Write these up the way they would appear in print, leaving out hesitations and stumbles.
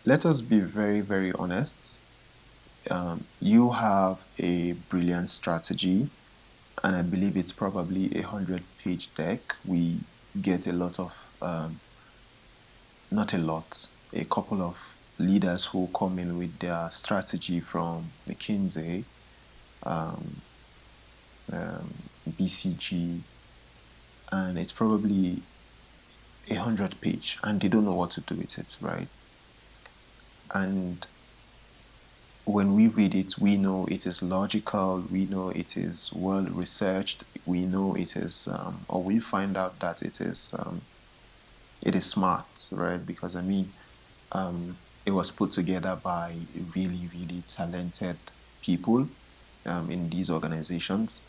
let us be very, very honest. You have a brilliant strategy, and I believe it's probably 100-page deck. We get a lot of, not a lot, a couple of leaders who come in with their strategy from McKinsey, BCG, and it's probably 100-page, and they don't know what to do with it, right? And when we read it, we know it is logical, we know it is well researched, we know it is, or we find out that it is smart, right? Because I mean, it was put together by really, really talented people in these organizations.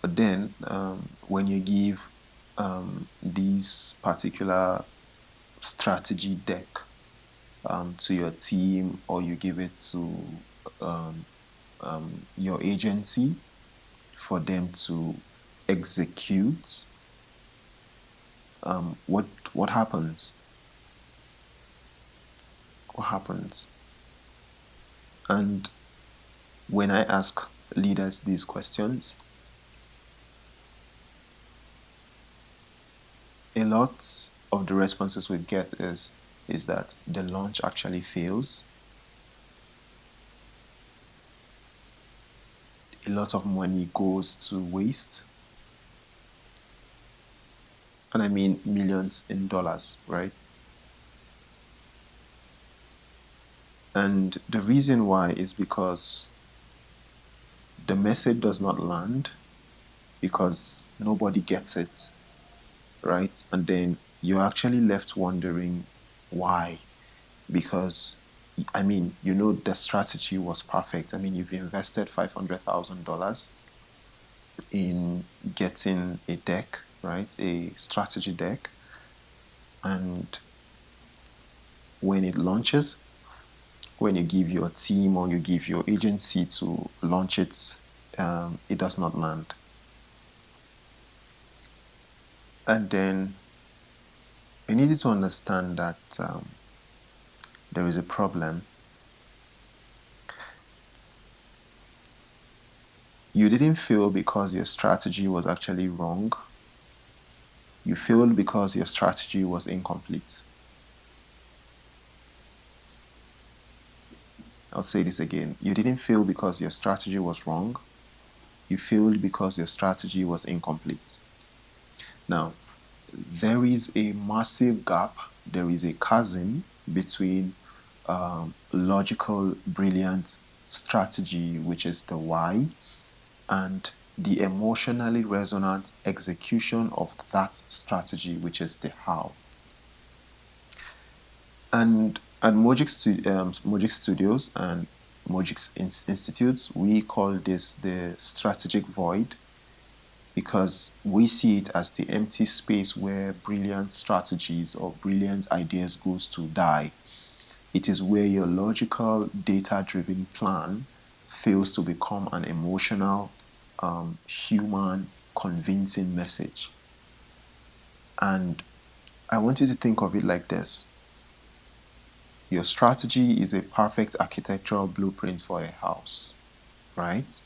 But then, when you give this particular strategy deck to your team, or you give it to your agency for them to execute, what happens? What happens? And when I ask leaders these questions, a lot of the responses we get is that the launch actually fails. A lot of money goes to waste. And I mean millions in dollars, right? And the reason why is because the message does not land, because nobody gets it, right? And then you're actually left wondering why. Because, I mean, you know, the strategy was perfect. I mean, you've invested $500,000 in getting a deck, right? A strategy deck. And when it launches, when you give your team or you give your agency to launch it, it does not land. And then I needed to understand that there is a problem. You didn't fail because your strategy was actually wrong. You failed because your strategy was incomplete. I'll say this again. You didn't fail because your strategy was wrong. You failed because your strategy was incomplete. Now, there is a massive gap. There is a chasm between logical, brilliant strategy, which is the why, and the emotionally resonant execution of that strategy, which is the how. And at Mohgix Studios and Mohgix Institute, we call this the strategic void, because we see it as the empty space where brilliant strategies or brilliant ideas goes to die. It is where your logical, data-driven plan fails to become an emotional, human, convincing message. And I want you to think of it like this. Your strategy is a perfect architectural blueprint for a house, right?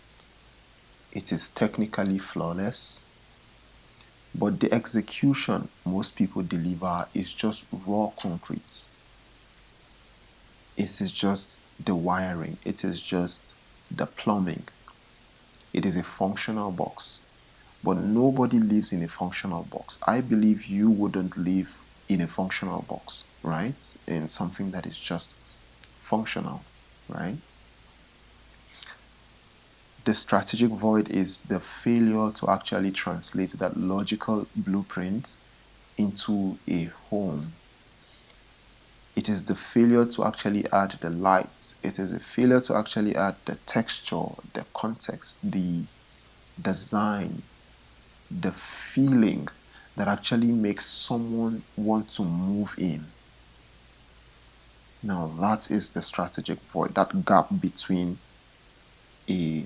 It is technically flawless, but the execution most people deliver is just raw concrete. It is just the wiring. It is just the plumbing. It is a functional box. But nobody lives in a functional box. I believe you wouldn't live in a functional box, right? In something that is just functional, right? The strategic void is the failure to actually translate that logical blueprint into a home. It is the failure to actually add the light. It is a failure to actually add the texture, the context, the design, the feeling that actually makes someone want to move in. Now, that is the strategic void, that gap between a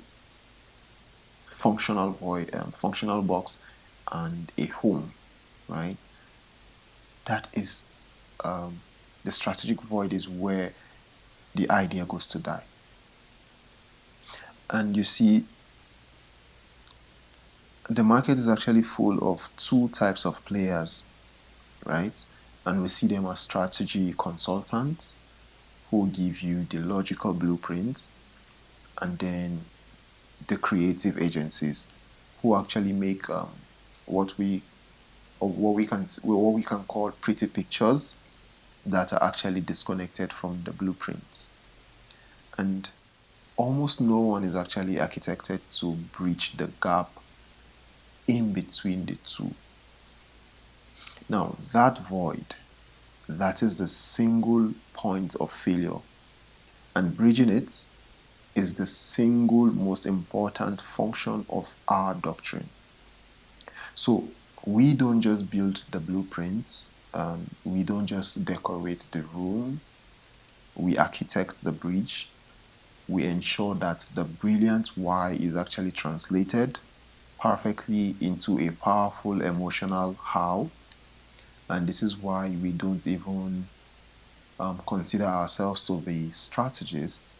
functional void, functional box, and a home, right? That is The strategic void is where the idea goes to die. And you see, the market is actually full of two types of players, right? And we see them as strategy consultants who give you the logical blueprints, and then the creative agencies who actually make what we what we can call pretty pictures that are actually disconnected from the blueprints. And almost no one is actually architected to bridge the gap in between the two. Now, that void, that is the single point of failure, and bridging it is the single most important function of our doctrine. So we don't just build the blueprints, we don't just decorate the room, we architect the bridge, we ensure that the brilliant why is actually translated perfectly into a powerful emotional how. And this is why we don't even consider ourselves to be strategists.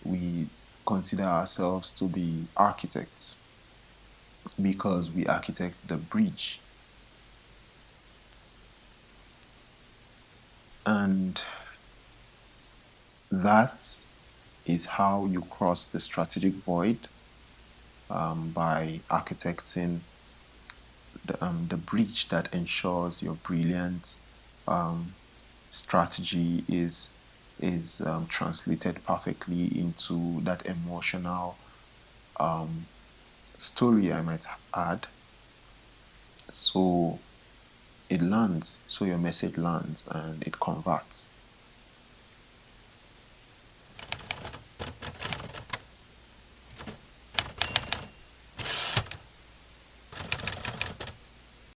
We consider ourselves to be architects, because we architect the bridge. And that is how you cross the strategic void, by architecting the bridge that ensures your brilliant strategy is translated perfectly into that emotional story, I might add. So it lands, so your message lands and it converts.